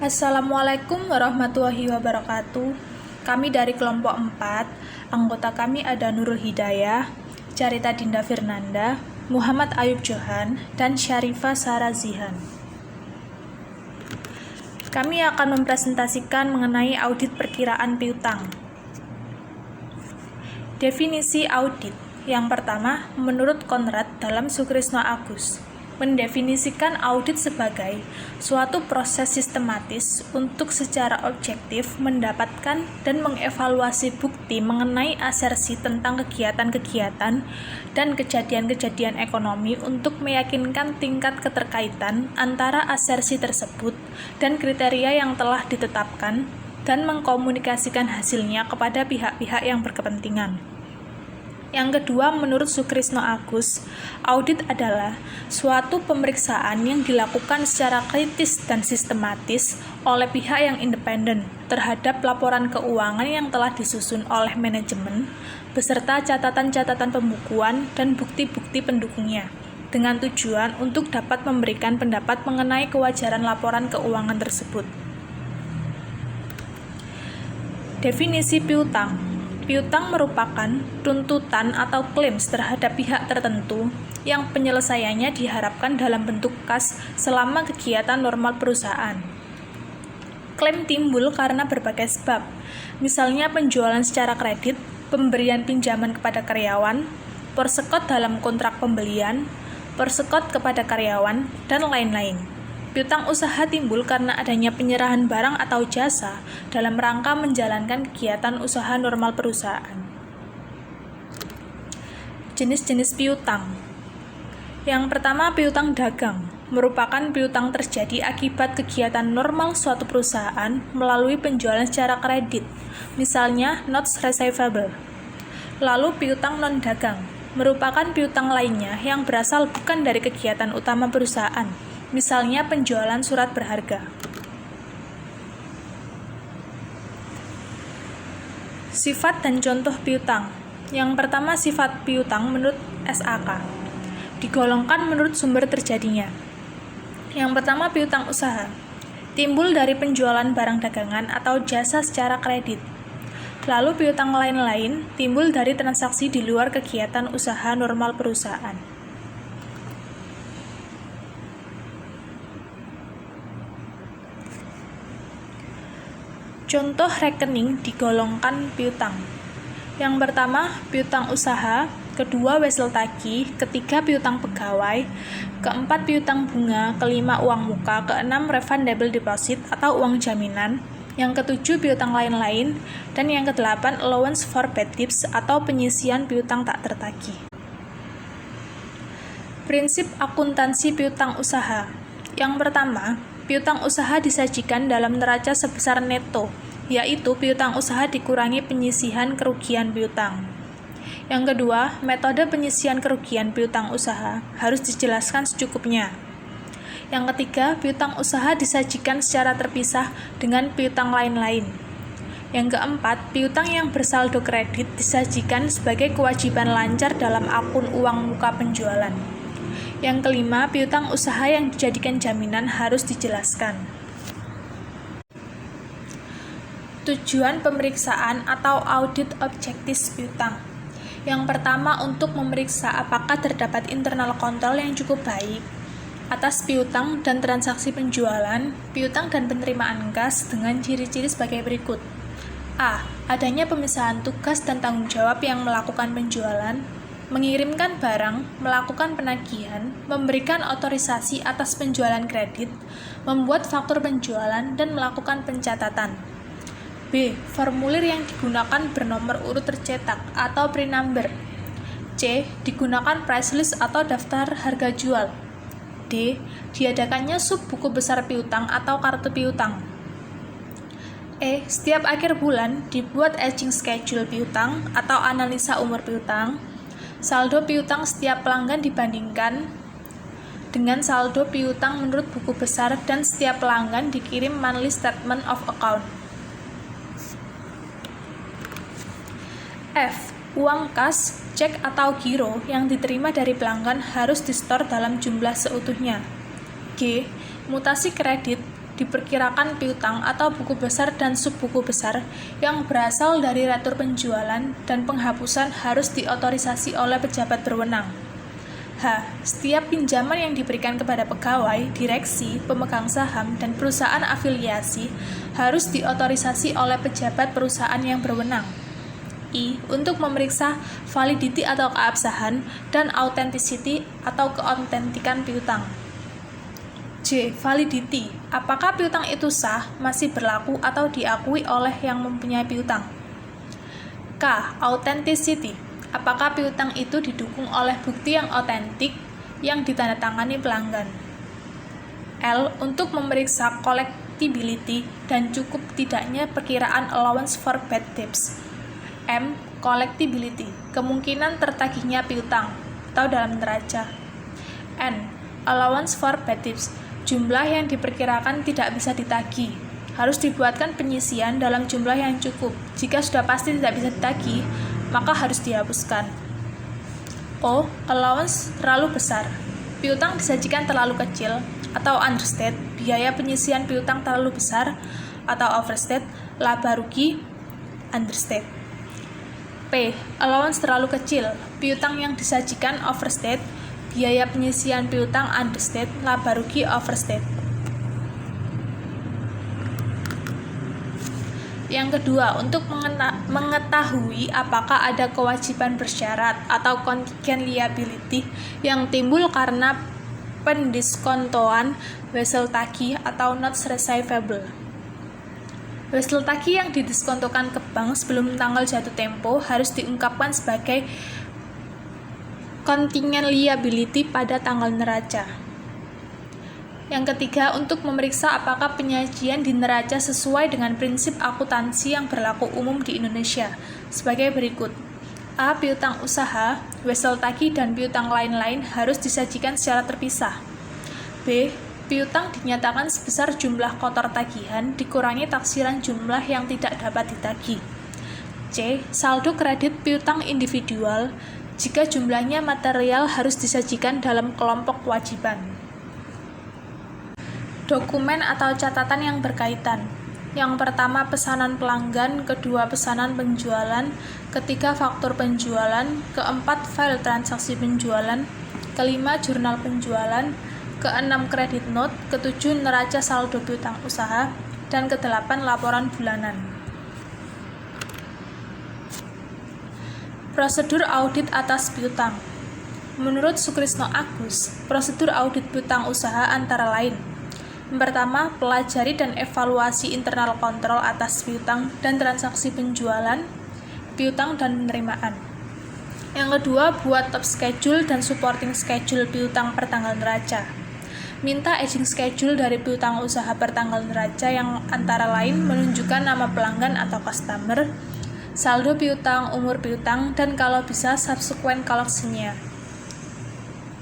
Assalamualaikum warahmatullahi wabarakatuh. Kami dari kelompok 4, anggota kami ada Nurul Hidayah, Carita Dinda Firnanda, Muhammad Ayub Johan, dan Syarifah Sarah Zihan. Kami akan mempresentasikan mengenai audit perkiraan piutang. Definisi audit. Yang pertama, menurut Konrad dalam Sukrisno Agus, mendefinisikan audit sebagai suatu proses sistematis untuk secara objektif mendapatkan dan mengevaluasi bukti mengenai asersi tentang kegiatan-kegiatan dan kejadian-kejadian ekonomi untuk meyakinkan tingkat keterkaitan antara asersi tersebut dan kriteria yang telah ditetapkan dan mengkomunikasikan hasilnya kepada pihak-pihak yang berkepentingan. Yang kedua, menurut Sukrisno Agus, audit adalah suatu pemeriksaan yang dilakukan secara kritis dan sistematis oleh pihak yang independen terhadap laporan keuangan yang telah disusun oleh manajemen, beserta catatan-catatan pembukuan dan bukti-bukti pendukungnya, dengan tujuan untuk dapat memberikan pendapat mengenai kewajaran laporan keuangan tersebut. Definisi piutang. Piutang merupakan tuntutan atau klaim terhadap pihak tertentu yang penyelesaiannya diharapkan dalam bentuk kas selama kegiatan normal perusahaan. Klaim timbul karena berbagai sebab, misalnya penjualan secara kredit, pemberian pinjaman kepada karyawan, persekot dalam kontrak pembelian, persekot kepada karyawan, dan lain-lain. Piutang usaha timbul karena adanya penyerahan barang atau jasa dalam rangka menjalankan kegiatan usaha normal perusahaan. Jenis-jenis piutang. Yang pertama, piutang dagang, merupakan piutang terjadi akibat kegiatan normal suatu perusahaan melalui penjualan secara kredit, misalnya notes receivable. Lalu piutang non-dagang, merupakan piutang lainnya yang berasal bukan dari kegiatan utama perusahaan, misalnya penjualan surat berharga. Sifat dan contoh piutang. Yang pertama, sifat piutang menurut SAK. Digolongkan menurut sumber terjadinya. Yang pertama, piutang usaha. Timbul dari penjualan barang dagangan atau jasa secara kredit. Lalu piutang lain-lain timbul dari transaksi di luar kegiatan usaha normal perusahaan. Contoh rekening digolongkan piutang. Yang pertama, piutang usaha, kedua, wesel tagih, ketiga, piutang pegawai, keempat, piutang bunga, kelima, uang muka, keenam, refundable deposit atau uang jaminan, yang ketujuh, piutang lain-lain, dan yang kedelapan, allowance for bad debts atau penyisian piutang tak tertagih. Prinsip akuntansi piutang usaha. Yang pertama, piutang usaha disajikan dalam neraca sebesar neto, yaitu piutang usaha dikurangi penyisihan kerugian piutang. Yang kedua, metode penyisihan kerugian piutang usaha harus dijelaskan secukupnya. Yang ketiga, piutang usaha disajikan secara terpisah dengan piutang lain-lain. Yang keempat, piutang yang bersaldo kredit disajikan sebagai kewajiban lancar dalam akun uang muka penjualan. Yang kelima, piutang usaha yang dijadikan jaminan harus dijelaskan. Tujuan pemeriksaan atau audit objektif piutang. Yang pertama, untuk memeriksa apakah terdapat internal control yang cukup baik atas piutang dan transaksi penjualan, piutang dan penerimaan kas dengan ciri-ciri sebagai berikut. A. Adanya pemisahan tugas dan tanggung jawab yang melakukan penjualan, mengirimkan barang, melakukan penagihan, memberikan otorisasi atas penjualan kredit, membuat faktur penjualan, dan melakukan pencatatan. B. Formulir yang digunakan bernomor urut tercetak atau pre-number. C. Digunakan price list atau daftar harga jual. D. Diadakannya sub buku besar piutang atau kartu piutang. E. Setiap akhir bulan dibuat aging schedule piutang atau analisa umur piutang. Saldo piutang setiap pelanggan dibandingkan dengan saldo piutang menurut buku besar dan setiap pelanggan dikirim monthly statement of account. F. Uang kas, cek atau giro yang diterima dari pelanggan harus disetor dalam jumlah seutuhnya. G. Mutasi kredit diperkirakan piutang atau buku besar dan subbuku besar yang berasal dari retur penjualan dan penghapusan harus diotorisasi oleh pejabat berwenang. H. Setiap pinjaman yang diberikan kepada pegawai, direksi, pemegang saham, dan perusahaan afiliasi harus diotorisasi oleh pejabat perusahaan yang berwenang. I. Untuk memeriksa validity atau keabsahan dan authenticity atau keautentikan piutang. J. Validity. Apakah piutang itu sah, masih berlaku atau diakui oleh yang mempunyai piutang? K. Authenticity. Apakah piutang itu didukung oleh bukti yang otentik yang ditandatangani pelanggan? L. Untuk memeriksa collectibility dan cukup tidaknya perkiraan allowance for bad debts. M. Collectibility. Kemungkinan tertagihnya piutang atau dalam neraca. N. Allowance for bad debts. Jumlah yang diperkirakan tidak bisa ditagih. Harus dibuatkan penyisian dalam jumlah yang cukup. Jika sudah pasti tidak bisa ditagih, maka harus dihapuskan. O. Allowance terlalu besar. Piutang disajikan terlalu kecil atau understate, biaya penyisian piutang terlalu besar atau overstate, laba rugi understate. P. Allowance terlalu kecil. Piutang yang disajikan overstate, biaya penyisian piutang understate, laba rugi overstate. Yang kedua, untuk mengetahui apakah ada kewajiban bersyarat atau contingent liability yang timbul karena pendiskontoan wesel tagih atau notes receivable. Wesel tagih yang didiskontokan ke bank sebelum tanggal jatuh tempo harus diungkapkan sebagai contingent liability pada tanggal neraca. Yang ketiga, untuk memeriksa apakah penyajian di neraca sesuai dengan prinsip akuntansi yang berlaku umum di Indonesia, sebagai berikut. A. Piutang usaha, wesel tagih, dan piutang lain-lain harus disajikan secara terpisah. B. Piutang dinyatakan sebesar jumlah kotor tagihan dikurangi taksiran jumlah yang tidak dapat ditagih. C. Saldo kredit piutang individual jika jumlahnya material harus disajikan dalam kelompok kewajiban. Dokumen atau catatan yang berkaitan. Yang pertama, pesanan pelanggan, kedua, pesanan penjualan, ketiga, faktur penjualan, keempat, file transaksi penjualan, kelima, jurnal penjualan, keenam, kredit note, ketujuh, neraca saldo piutang usaha, dan kedelapan, laporan bulanan. Prosedur audit atas piutang. Menurut Sukrisno Agus, prosedur audit piutang usaha antara lain: pertama, pelajari dan evaluasi internal kontrol atas piutang dan transaksi penjualan, piutang dan penerimaan. Yang kedua, buat top schedule dan supporting schedule piutang per tanggal neraca. Minta aging schedule dari piutang usaha per tanggal neraca yang antara lain menunjukkan nama pelanggan atau customer, saldo piutang, umur piutang, dan kalau bisa subsequent collection-nya.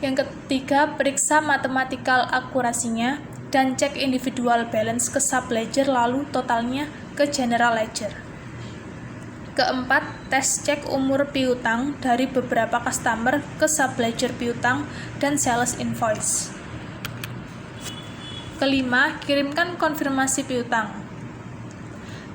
Yang ketiga, periksa matematikal akurasinya dan cek individual balance ke sub-ledger lalu totalnya ke general ledger. Keempat, tes cek umur piutang dari beberapa customer ke sub-ledger piutang dan sales invoice. Kelima, kirimkan konfirmasi piutang.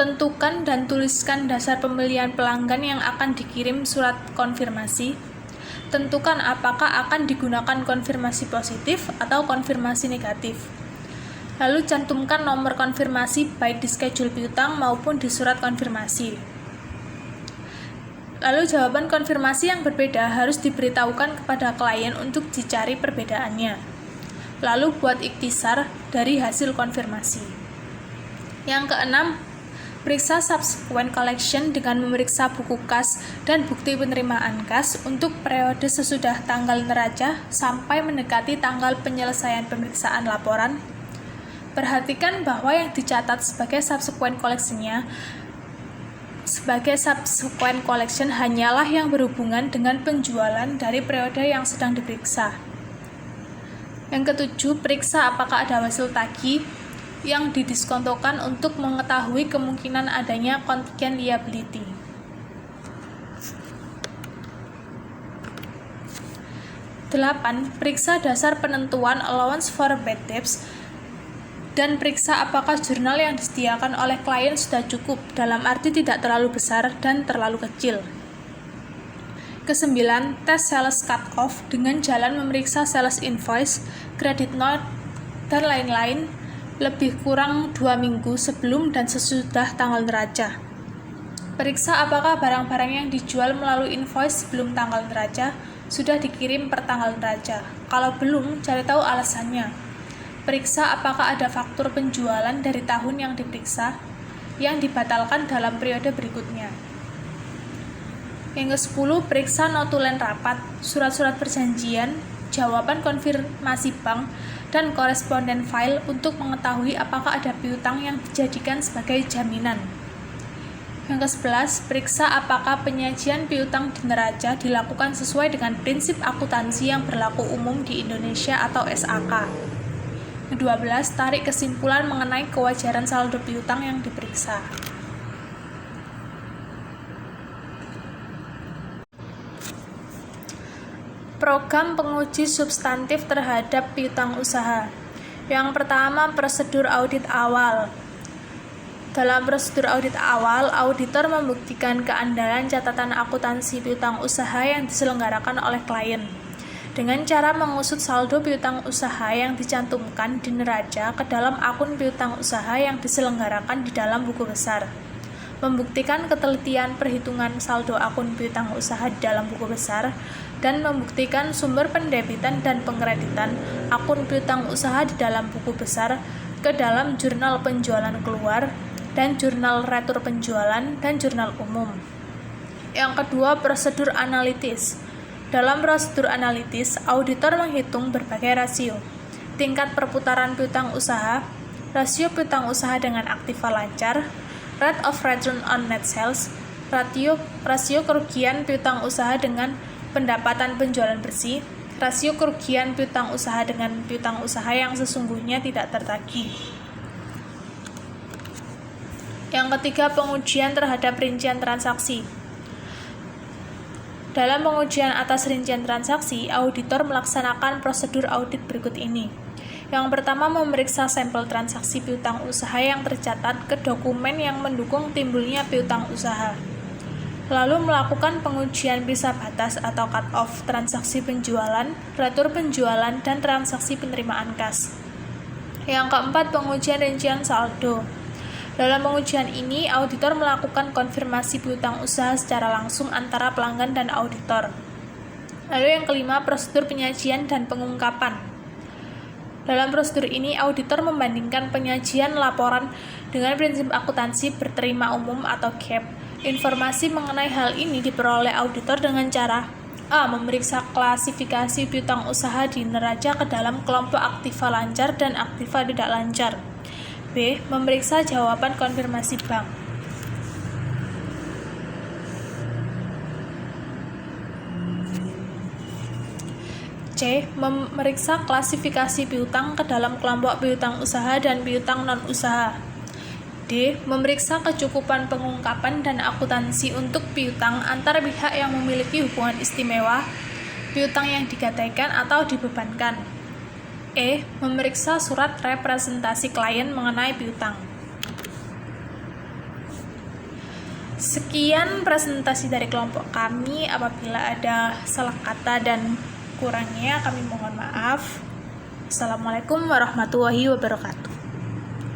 Tentukan dan tuliskan dasar pemilihan pelanggan yang akan dikirim surat konfirmasi. Tentukan apakah akan digunakan konfirmasi positif atau konfirmasi negatif. Lalu cantumkan nomor konfirmasi baik di schedule piutang maupun di surat konfirmasi. Lalu jawaban konfirmasi yang berbeda harus diberitahukan kepada klien untuk dicari perbedaannya. Lalu buat ikhtisar dari hasil konfirmasi. Yang keenam, periksa subsequent collection dengan memeriksa buku kas dan bukti penerimaan kas untuk periode sesudah tanggal neraca sampai mendekati tanggal penyelesaian pemeriksaan laporan. Perhatikan bahwa yang dicatat sebagai subsequent collection hanyalah yang berhubungan dengan penjualan dari periode yang sedang diperiksa. Yang ketujuh, periksa apakah ada hasil tagih yang didiskontokan untuk mengetahui kemungkinan adanya contingent liability. Delapan, periksa dasar penentuan allowance for bad debts Dan periksa apakah jurnal yang disediakan oleh klien sudah cukup, dalam arti tidak terlalu besar dan terlalu kecil. Kesembilan, tes sales cut-off dengan jalan memeriksa sales invoice, credit note, dan lain-lain lebih kurang 2 minggu sebelum dan sesudah tanggal neraca. Periksa apakah barang-barang yang dijual melalui invoice sebelum tanggal neraca sudah dikirim per tanggal neraca. Kalau belum, cari tahu alasannya. Periksa apakah ada faktur penjualan dari tahun yang diperiksa yang dibatalkan dalam periode berikutnya. Yang ke-10, periksa notulen rapat, surat-surat perjanjian, jawaban konfirmasi bank, dan koresponden file untuk mengetahui apakah ada piutang yang dijadikan sebagai jaminan. Yang ke-11, periksa apakah penyajian piutang di neraca dilakukan sesuai dengan prinsip akuntansi yang berlaku umum di Indonesia atau SAK. Ke-12, tarik kesimpulan mengenai kewajaran saldo piutang yang diperiksa. Program penguji substantif terhadap piutang usaha. Yang pertama, prosedur audit awal. Dalam prosedur audit awal, auditor membuktikan keandalan catatan akuntansi piutang usaha yang diselenggarakan oleh klien dengan cara mengusut saldo piutang usaha yang dicantumkan di neraca ke dalam akun piutang usaha yang diselenggarakan di dalam buku besar, membuktikan ketelitian perhitungan saldo akun piutang usaha di dalam buku besar, dan membuktikan sumber pendebitan dan pengkreditan akun piutang usaha di dalam buku besar ke dalam jurnal penjualan keluar dan jurnal retur penjualan dan jurnal umum. Yang kedua, prosedur analitis. Dalam prosedur analitis, auditor menghitung berbagai rasio, tingkat perputaran piutang usaha, rasio piutang usaha dengan aktiva lancar, rate of return on net sales, rasio kerugian piutang usaha dengan pendapatan penjualan bersih, rasio kerugian piutang usaha dengan piutang usaha yang sesungguhnya tidak tertagih. Yang ketiga, pengujian terhadap rincian transaksi. Dalam pengujian atas rincian transaksi, auditor melaksanakan prosedur audit berikut ini. Yang pertama, memeriksa sampel transaksi piutang usaha yang tercatat ke dokumen yang mendukung timbulnya piutang usaha. Lalu melakukan pengujian bisa batas atau cut-off transaksi penjualan, retur penjualan, dan transaksi penerimaan kas. Yang keempat, pengujian rincian saldo. Dalam pengujian ini, auditor melakukan konfirmasi piutang usaha secara langsung antara pelanggan dan auditor. Lalu yang kelima, prosedur penyajian dan pengungkapan. Dalam prosedur ini, auditor membandingkan penyajian laporan dengan prinsip akuntansi berterima umum atau GAAP. Informasi mengenai hal ini diperoleh auditor dengan cara A. Memeriksa klasifikasi piutang usaha di neraca ke dalam kelompok aktiva lancar dan aktiva tidak lancar. B. Memeriksa jawaban konfirmasi bank. C. Memeriksa klasifikasi piutang ke dalam kelompok piutang usaha dan piutang non-usaha. D. Memeriksa kecukupan pengungkapan dan akuntansi untuk piutang antar pihak yang memiliki hubungan istimewa, piutang yang digadaikan atau dibebankan. E. Memeriksa surat representasi klien mengenai piutang. Sekian presentasi dari kelompok kami. Apabila ada salah kata dan kurangnya, kami mohon maaf. Assalamualaikum warahmatullahi wabarakatuh.